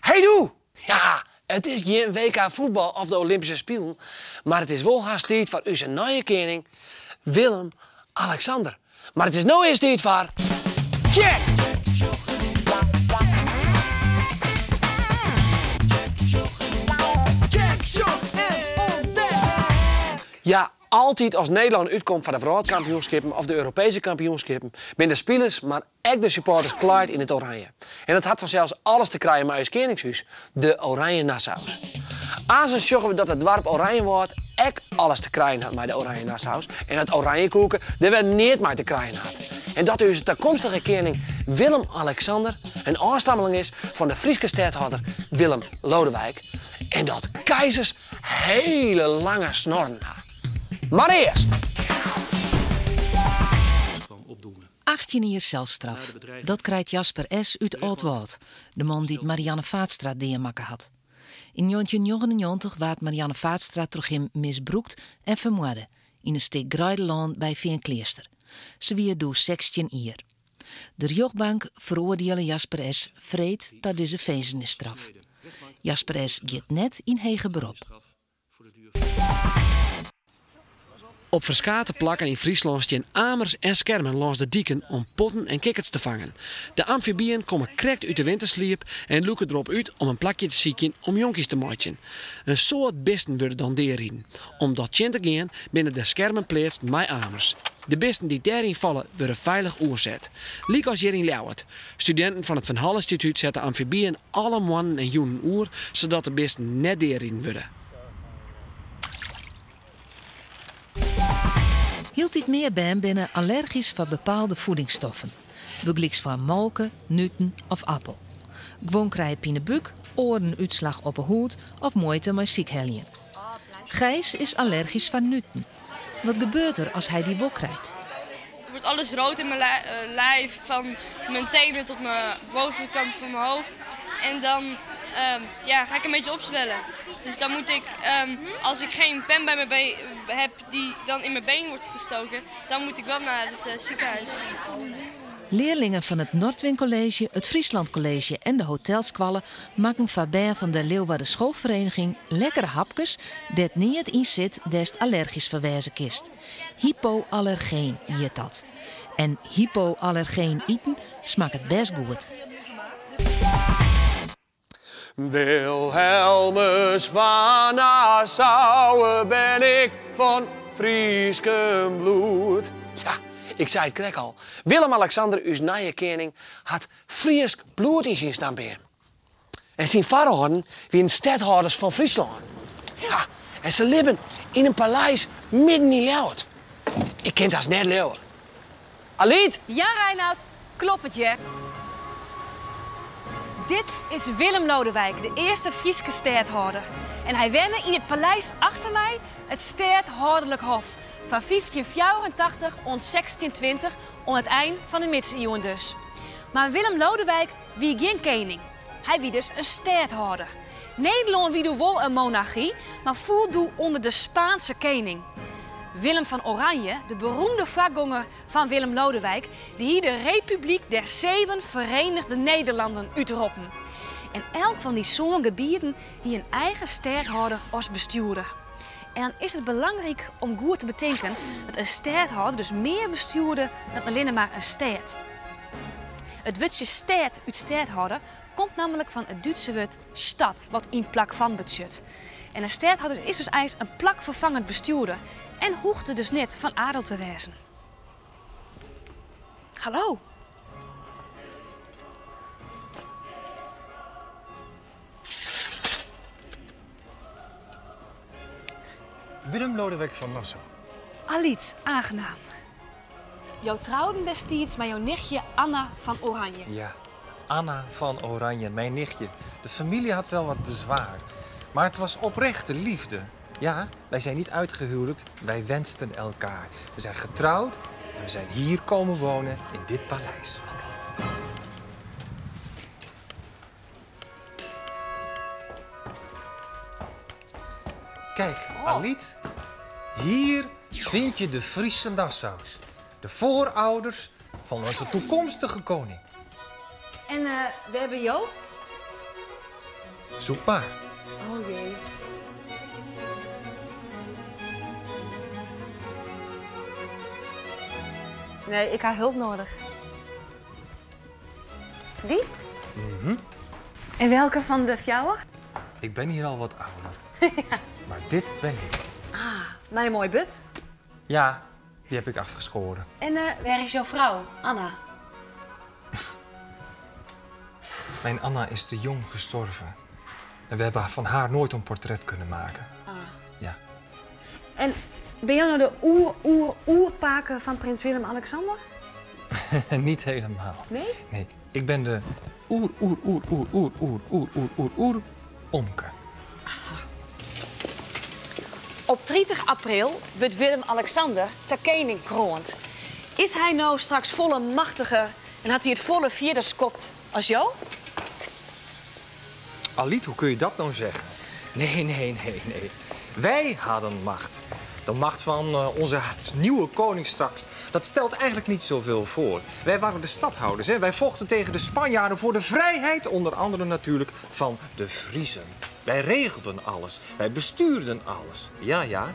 Hey doe! Ja, het is geen WK voetbal of de Olympische Spelen, maar het is wel haast tijd voor onze nieuwe koning, Willem-Alexander. Maar het is nou eerst tijd voor... Check! Ja, altijd als Nederland uitkomt van de wereldkampioenschappen of de Europese kampioenschappen, zijn de spelers, maar ook de supporters klaar in het oranje. En het had vanzelfs alles te krijgen met ons koningshuis, de Oranje Nassau's. Aanzien zorgen we dat het dorp oranje wordt, ook alles te krijgen had met de Oranje Nassau's. En het oranje koeken, daar werd niet meer te krijgen had. En dat dus de toekomstige koning Willem-Alexander een afstammeling is van de Friese stadhouder Willem Lodewijk. En dat keizers hele lange snorren had. Maar eerst. 18 jaar celstraf. Dat krijgt Jasper S. uit Oudwald, de man die het Marianne Vaartstraat deermakken had. In 1999 werd Marianne Vaartstraat door hem misbruikt en vermoord in een steek Grijdeland bij Veenkleester. Ze weer door 16 jaar. De rechtbank veroordeelde Jasper S. vreed tot deze fezenisstraf. Jasper S. gaat net in hege beroep. Op verschillende plakken in Friesland staan amers en schermen langs de dieken om potten en kikkers te vangen. De amfibieën komen krekt uit de wintersliep en loeken erop uit om een plakje te zieken om jonkies te maken. Een soort besten worden dan deerrieden. Om dat tjen te gaan binnen de schermen plaatst met amers. De besten die daarin vallen worden veilig oerzet. Liek als Jerry Ljouwert. Studenten van het Van Hal Instituut zetten amfibieën alle mannen en joenen oer, zodat de besten net deerrieden worden. Hield dit meer bij binnen allergisch voor bepaalde voedingsstoffen. Begelijks van molken, nutten of appel. Gewoon krijg je buk, orenuitslag op een hoed of moeite met ziekhelien. Gijs is allergisch van nutten. Wat gebeurt er als hij die wok krijgt? Er wordt alles rood in mijn lijf, van mijn tenen tot mijn bovenkant van mijn hoofd. En dan ga ik een beetje opzwellen. Dus dan moet ik, als ik geen pen bij me heb die dan in mijn been wordt gestoken, dan moet ik wel naar het ziekenhuis. Leerlingen van het Noordwind College, het Friesland College en de Hotelskwallen maken van de Leeuwarden Schoolvereniging lekkere hapjes dat niet in zit des allergisch verwezen kist. Hypoallergeen heet dat. En hypoallergeen eten smaakt het best goed. Wilhelmus van Nassau ben ik van Friesken bloed. Ja, ik zei het krek al. Willem-Alexander, uw nieuwe koning, had Fries bloed in zijn stampeer. En zijn vader wie een stadhouders van Friesland. Ja, en ze leven in een paleis midden in Ljouwert. Ik ken dat net leeuwen. Aliet? Ja, Reinoud, klopt het je. Dit is Willem Lodewijk, de eerste Friese stadhouder. En hij woonde in het paleis achter mij, het stadhouderlijk hof. Van 1584 tot 1620, aan het eind van de middeleeuwen dus. Maar Willem Lodewijk wie geen koning. Hij wie dus een stadhouder. Nederland wie doe wel een monarchie, maar voelde onder de Spaanse koning. Willem van Oranje, de beroemde vakgonger van Willem Lodewijk, die hier de Republiek der 7 Verenigde Nederlanden uitroepen. En elk van die zo'n gebieden hier een eigen stadhouder als bestuurder. En dan is het belangrijk om goed te bedenken dat een stadhouder dus meer bestuurde dan alleen maar een stad. Het woordje stad uit stadhouder komt namelijk van het Duitse woord stad, wat in plak van betekent. En een stadhouder is dus eigenlijk een plakvervangend bestuurder. En hoegde dus net van adel te wezen. Hallo. Willem Lodewijk van Nassau. Aliet, aangenaam. Jou trouwde destijds met jouw nichtje Anna van Oranje. Ja, Anna van Oranje, mijn nichtje. De familie had wel wat bezwaar. Maar het was oprechte liefde. Ja, wij zijn niet uitgehuwelijkt, wij wensten elkaar. We zijn getrouwd en we zijn hier komen wonen in dit paleis. Kijk, Aliet. Hier vind je de Friese Nassau's. De voorouders van onze toekomstige koning. En we hebben jou? Zoek maar. Oh jee. Nee, ik heb hulp nodig. Die? En welke van de fjouwer? Ik ben hier al wat ouder. Maar dit ben ik. Mijn mooi but. Ja, die heb ik afgeschoren. En waar is jouw vrouw, Anna? Mijn Anna is te jong gestorven. En we hebben van haar nooit een portret kunnen maken. Ja. En ben jij nou de oerpaken van prins Willem-Alexander? Niet helemaal. Nee? Nee, ik ben de Omke. Op 30 april wordt Willem-Alexander ter koning kroond. Is hij nou straks volle machtiger en had hij het volle vierde skopt als jou? Aliet, hoe kun je dat nou zeggen? Nee. Wij hadden macht. De macht van onze nieuwe koning straks. Dat stelt eigenlijk niet zoveel voor. Wij waren de stadhouders. Hè? Wij vochten tegen de Spanjaarden voor de vrijheid. Onder andere natuurlijk van de Friezen. Wij regelden alles. Wij bestuurden alles. Ja.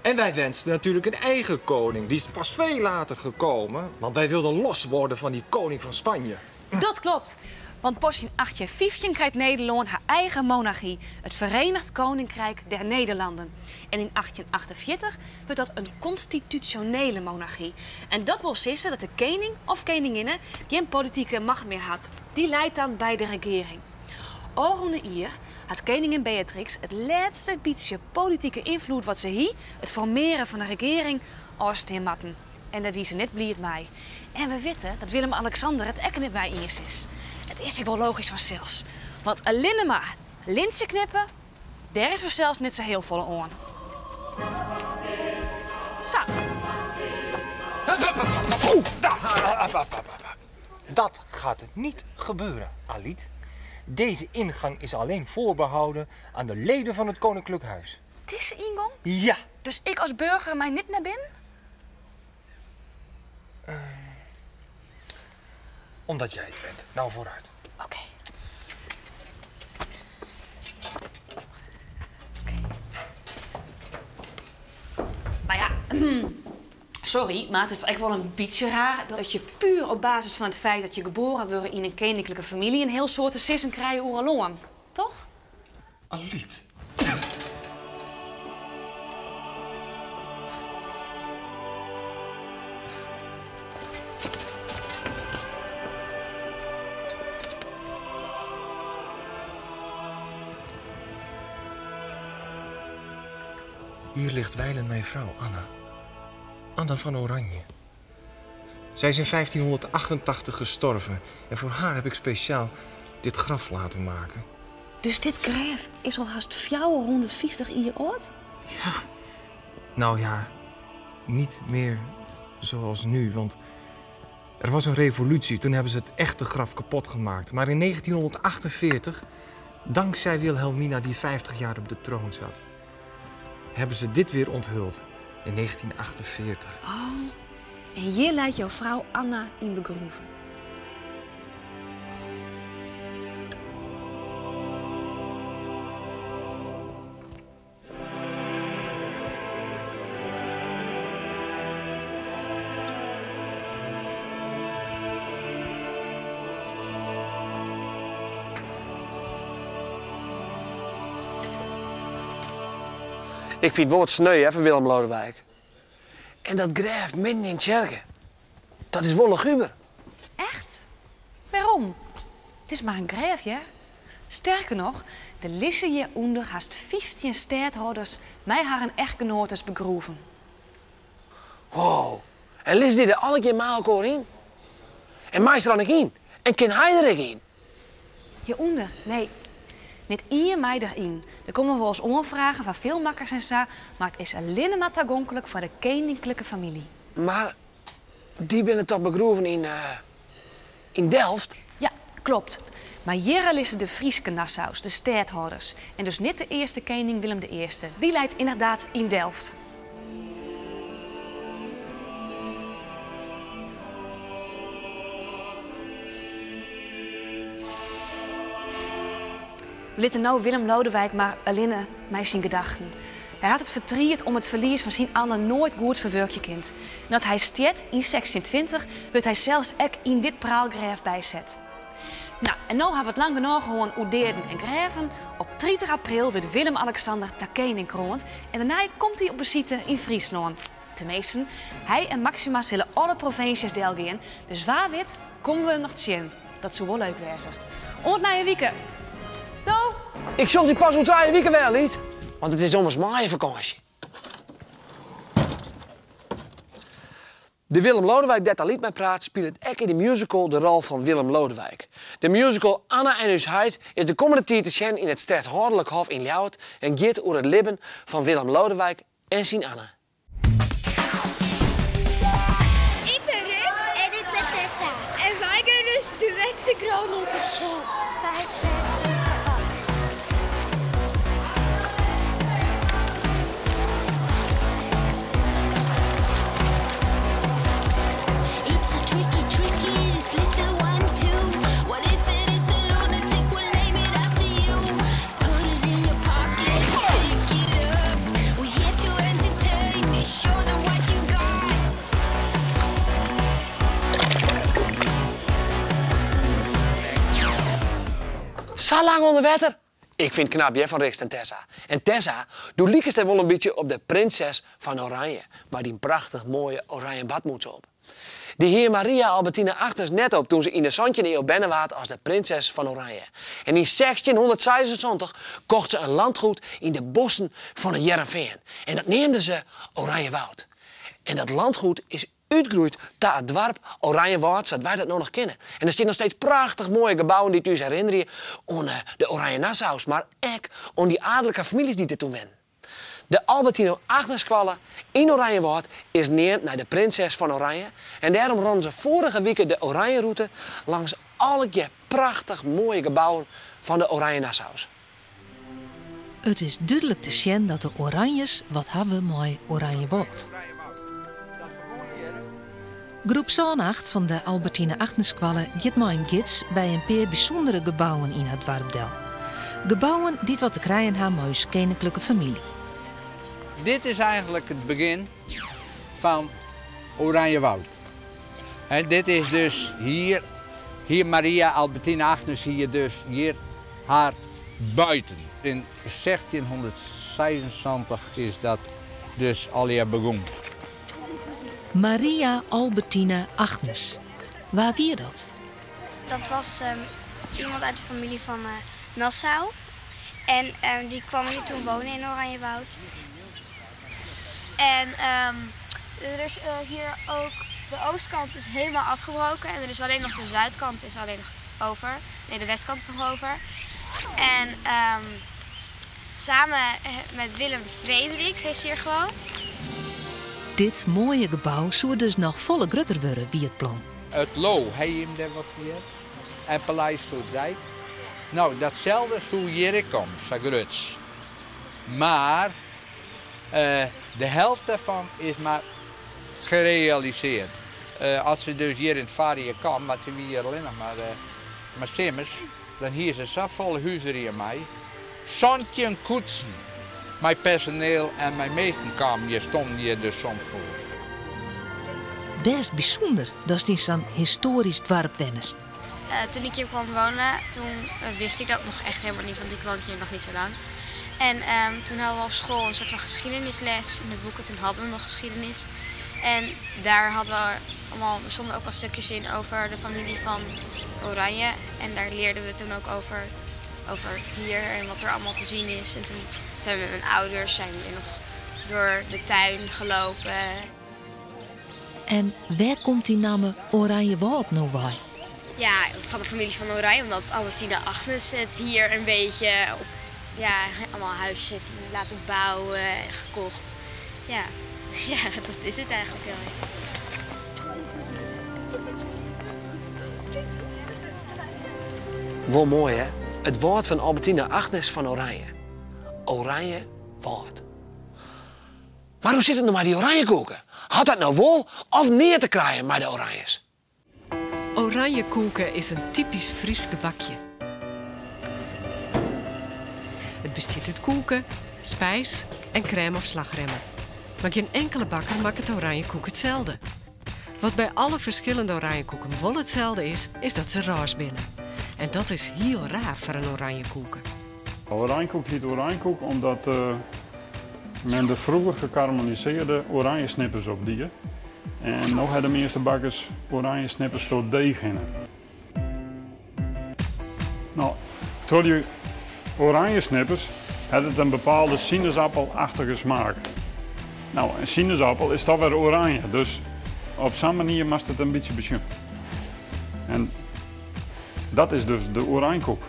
En wij wensten natuurlijk een eigen koning. Die is pas veel later gekomen. Want wij wilden los worden van die koning van Spanje. Dat klopt. Want pas in 1815 krijgt Nederland haar eigen monarchie, het Verenigd Koninkrijk der Nederlanden. En in 1848 wordt dat een constitutionele monarchie. En dat wil zeggen dat de koning of koninginne geen politieke macht meer had. Die leidt dan bij de regering. Orende hier had koningin Beatrix het laatste beetje politieke invloed wat ze hier, het formeren van de regering, afstemmen. En daar wie ze net blieft mij. En we weten dat Willem-Alexander het echt niet bij eerst is. Het is ook wel logisch vanzelfs. Want alleen maar lintje knippen, daar is vanzelfs net zo heel volle oren. Zo. Dat gaat niet gebeuren, Aliet. Deze ingang is alleen voorbehouden aan de leden van het Koninklijk Huis. Deze ingang? Ja. Dus ik als burger mij niet naar binnen? Omdat jij het bent. Nou, vooruit. Oké. Maar ja, sorry, maar het is eigenlijk wel een beetje raar dat je puur op basis van het feit dat je geboren wordt in een koninklijke familie een heel soort sissen krijgen oeraloon. Toch? Aliet. Hier ligt wijlen mijn vrouw, Anna. Anna van Oranje. Zij is in 1588 gestorven. En voor haar heb ik speciaal dit graf laten maken. Dus dit graf is al haast 450 jaar oud? Nou ja, niet meer zoals nu, want er was een revolutie. Toen hebben ze het echte graf kapot gemaakt. Maar in 1948, dankzij Wilhelmina die 50 jaar op de troon zat, hebben ze dit weer onthuld in 1948. Oh, en hier leidt jouw vrouw Anna in begroeven. Ik vind het woord sneu hè, van Willem Lodewijk. En dat graf midden in Tjerken. Dat is wel luguber. Echt? Waarom? Het is maar een graf, ja? Sterker nog, de lissen hieronder haast 15 stadhouders mij haar echtgenotes begroeven. Wow. En Liz die er alle keer maar elkaar in. En mij is er dan ook in. En kan hij er ook in? Hieronder? Nee. Niet ieder mij erin. Er komen wel eens omvragen van veel makkers en zo, maar het is alleen maar toegankelijk voor de koninklijke familie. Maar die binnen toch begroeven in Delft? Ja, klopt. Maar hier liggen de Frieske Nassaus, de stadhouders. En dus niet de eerste koning Willem I. Die leidt inderdaad in Delft. We lieten nou Willem Lodewijk maar alleen met zijn gedachten. Hij had het verdriet om het verlies van zijn Anne nooit goed verwerken kind. En dat hij stiet in 1620 werd hij zelfs ook in dit praalgraf bijzet. Nou, en nu hebben we het lang genoeg gewoon oedeerden en graven. Op 30 april wordt Willem-Alexander ter koning kroond. En daarna komt hij op visite in Friesland. Tenminste, hij en Maxima zullen alle provincies deelgaan. Dus waar wit, komen we hem nog te zien. Dat zou wel leuk wezen. Ont na je weekend. Nou? Ik zocht die pas om 3 weken wel niet. Want het is ommers maaie vakantie. De Willem Lodewijk dat daar lied mee praat speelt ook in de musical de rol van Willem Lodewijk. De musical Anna en Us Heid is de komende tijd te zien in het Stadhordelijk Hof in Ljouwert en gaat over het leven van Willem Lodewijk en zijn Anna. Ik ben Rut en ik ben Tessa. En wij gaan dus de Wetse Groningen Show. 5, 6, 7, 8. Zo lang onder water? Ik vind het knap, van Rix en Tessa. En Tessa doet liekest wel een beetje op de prinses van Oranje. Maar die prachtig mooie oranje badmuts op. Die heer Maria Albertina Agnes net op toen ze in de 17e eeuw binnenwaard als de prinses van Oranje. En in 1676 kocht ze een landgoed in de bossen van het Jereveen. En dat noemde ze Oranjewoud. En dat landgoed is uitgegroeid tot het dorp Oranjewoud, zodat wij dat nog kennen. En er staan nog steeds prachtig mooie gebouwen die u herinneren aan de Oranje Nassau's, maar ook aan die adellijke families die er toen werden. De Albertino Agneskwallen in Oranjewoud is neer naar de prinses van Oranje. En daarom ronden ze vorige week de Oranje-route langs alle prachtig mooie gebouwen van de Oranje Nassau's. Het is duidelijk te zien dat de Oranjes wat hebben mooi Oranjewoud. Groep Zonacht van de Albertine Agneskwallen gaat met een gids bij een paar bijzondere gebouwen in het dorpdel. Gebouwen die wat te krijgen hebben met hun koninklijke familie. Dit is eigenlijk het begin van Oranjewoud. En dit is dus hier Maria Albertine Agnes hier haar buiten. In 1676 is dat dus al hier begonnen. Maria Albertine Agnes. Waar wie dat? Dat was iemand uit de familie van Nassau. En die kwam hier toen wonen in Oranjewoud. En er is hier ook, de oostkant is helemaal afgebroken. En er is alleen nog de zuidkant is alleen nog over. Nee, de westkant is nog over. En samen met Willem Frederik heeft hier gewoond. Dit mooie gebouw zou dus nog volle grutter worden wie het plan. Het Loo, hij hem daar wat hier. En Paleis Soestdijk. Nou, datzelfde zou hier komen, zo gruts. Maar de helft daarvan is maar gerealiseerd. Als ze dus hier in het Varia kan, maar we hier alleen nog maar simmers, dan hier ze zo volle huizen hier mij. Zantje koetsen. Mijn personeel en mijn meegenkam stonden hier dus soms voor. Best bijzonder dat is zo'n historisch dorp wennest. Toen ik hier kwam wonen, toen wist ik dat nog echt helemaal niet, want ik woon hier nog niet zo lang. En toen hadden we op school een soort van geschiedenisles in de boeken. Toen hadden we nog geschiedenis. En daar hadden we allemaal, er stonden ook al stukjes in over de familie van Oranje. En daar leerden we toen ook over hier en wat er allemaal te zien is. En toen zijn we met mijn ouders nog door de tuin gelopen. En waar komt die naam Oranjewoud nou bij? Ja, van de familie van Oranje, omdat Albertine Agnes het hier een beetje op, allemaal huisjes heeft laten bouwen en gekocht. Ja, dat is het eigenlijk wel. Wel mooi, hè? Het woord van Albertine Agnes van Oranje. Oranje woord. Maar hoe zit het nou met die oranje koeken? Had dat nou wol of neer te krijgen met de oranjes? Oranje koeken is een typisch Fries gebakje. Het bestaat uit koeken, spijs en crème of slagremmen. Maar geen enkele bakker maakt het oranje koek hetzelfde. Wat bij alle verschillende oranje koeken wel hetzelfde is dat ze roos binnen. En dat is heel raar voor een oranje koek. Oranjekoek heet oranjekoek omdat men de vroeger gekarameliseerde oranje snippers op die. En nu hebben de meeste bakkers oranje snippers door deeg in. Nou, door die oranje snippers heeft het een bepaalde sinaasappelachtige smaak. Nou, een sinaasappel is toch weer oranje, dus op zo'n manier mag het een beetje beschuimen. En dat is dus de oranjekoek.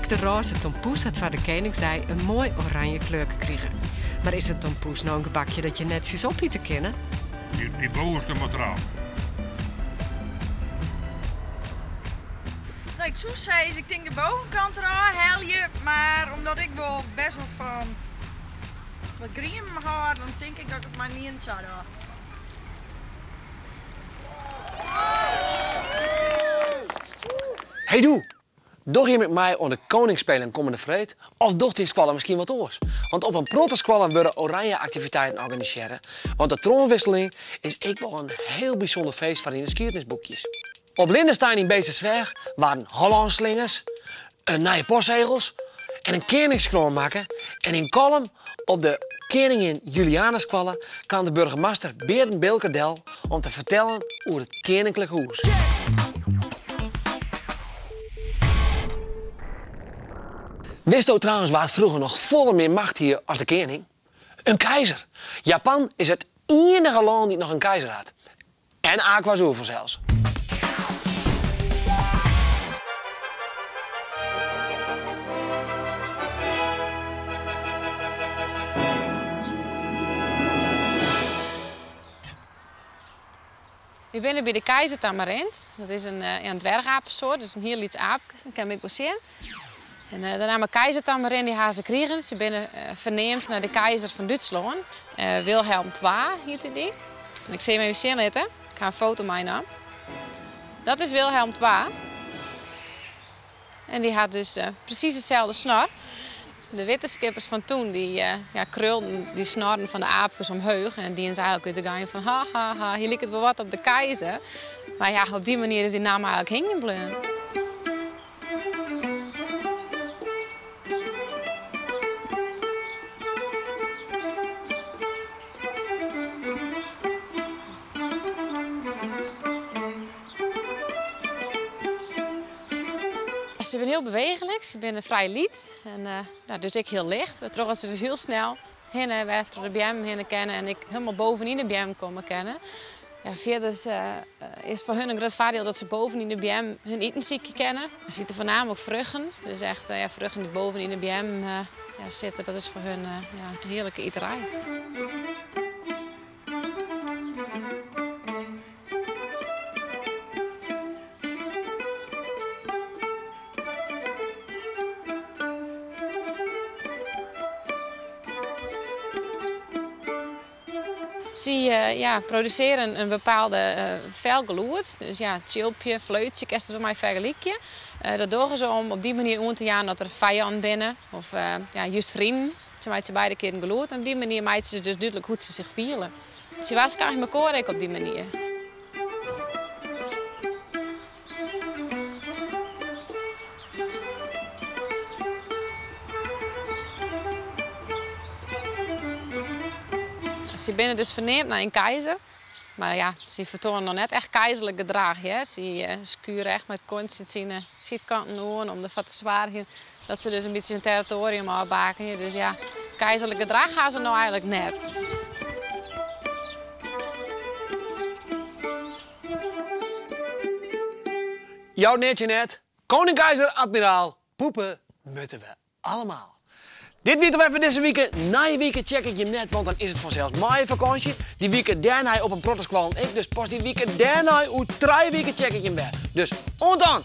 De roze tompoes had voor de Koningsdag een mooi oranje kleur gekregen. Maar is een tompoes nou een gebakje dat je netjes op te kennen? Die bovenste moet eraf. Nou, ik zou zeggen, ik denk de bovenkant eraan hel je, maar omdat ik wel best wel van wat griem hou, dan denk ik dat ik het maar niet in zou doen. Hey doe! Doch je met mij aan de koningsspelen komende vreed? Of doch die squallen misschien wat oors? Want op een protesquallen worden oranje activiteiten organiseren. Want de troonwisseling is ik wel een heel bijzonder feest van in de geschiedenisboekjes. Op Lindestein in Beestersweg waren Hollandslingers, een nieuwe postzegels en een koningskroon maken. En in Kolm op de koningin Julianasquallen kwam de burgemeester Berend Bilkerdel om te vertellen over het koninklijk hoes. Wist u trouwens waar het vroeger nog volle meer macht hier als de koning? Een keizer. Japan is het enige land die nog een keizer had. En Aquazur zelfs. We zijn bij de keizertamarins. Dat is een dwergapensoort, dus een heel iets aapjes. Dat kan ik wel zien. En de naam keizertamarin die hebben ze kregen. Ze zijn verneemd naar de keizer van Duitsland. Wilhelm II heette die. En ik zie hem even zien laten. Ik ga een foto maken. Dat is Wilhelm II. En die had dus precies hetzelfde snor. De wetenschappers van toen die krulden die snorren van de aapjes omhoog. En die zijn eigenlijk weer te gaan van ha ha ha, hier lijkt het wel wat op de keizer. Maar ja, op die manier is die naam eigenlijk heen gebleven. Ze zijn heel bewegelijk, ze zijn vrij liet en dus ik heel licht. We trokken ze dus heel snel heen en weer door de BM heen kennen en ik helemaal bovenin de BM komen kennen. Ja, verder is voor hun een groot voordeel dat ze bovenin de BM hun etenziekje kennen. Ze zitten voornamelijk vruchten, dus echt vruchten die bovenin de BM zitten, dat is voor hun een heerlijke eterij. Ze produceren een bepaalde velgeloed. Dus ja, chilpje, fluitje, kan je er maar vergelijken. Dat doen ze om op die manier om te gaan dat er vijanden binnen of juist vrienden. Ze maken ze beide keer een geloed. En op die manier maken ze dus duidelijk hoe ze zich voelen. Ze was krijg je elkaar op die manier. Ze zijn dus verneemd naar een keizer. Maar ja, ze vertonen nog net echt keizerlijk gedrag. Ja? Ze skuren echt met konst zien kanten om ervoor te zwaren dat ze dus een beetje een territorium afbaken. Dus ja, keizerlijk gedrag gaan ze nou eigenlijk net. Jouw netje net, koning keizer admiraal Poepen. moeten we allemaal. Dit weekend even deze week. Na je weekend check ik je net, want dan is het vanzelfs mijn vakantie. Die weekend daarna op een protestkwal en ik. Dus pas die weekend daarna, hoe 3 weken check ik je weer. Dus, ondan!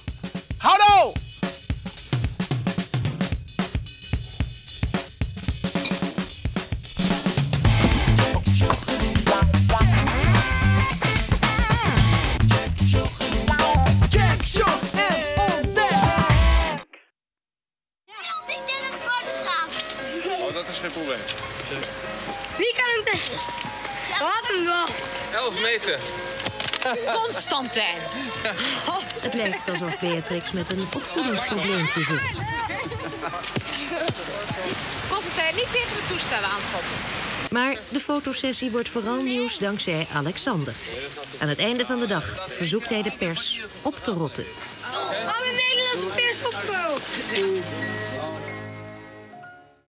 Houdo! Dat is geen probleem. Wie kan hem tegen? Laat hem wel. 11 meter. Constantijn. Het lijkt alsof Beatrix met een opvoedingsprobleempje zit. Constantijn, niet tegen de toestellen aanschoppen. Maar de fotosessie wordt vooral nieuws dankzij Alexander. Aan het einde van de dag verzoekt hij de pers op te rotten. Alle Nederlandse pers opgehaald.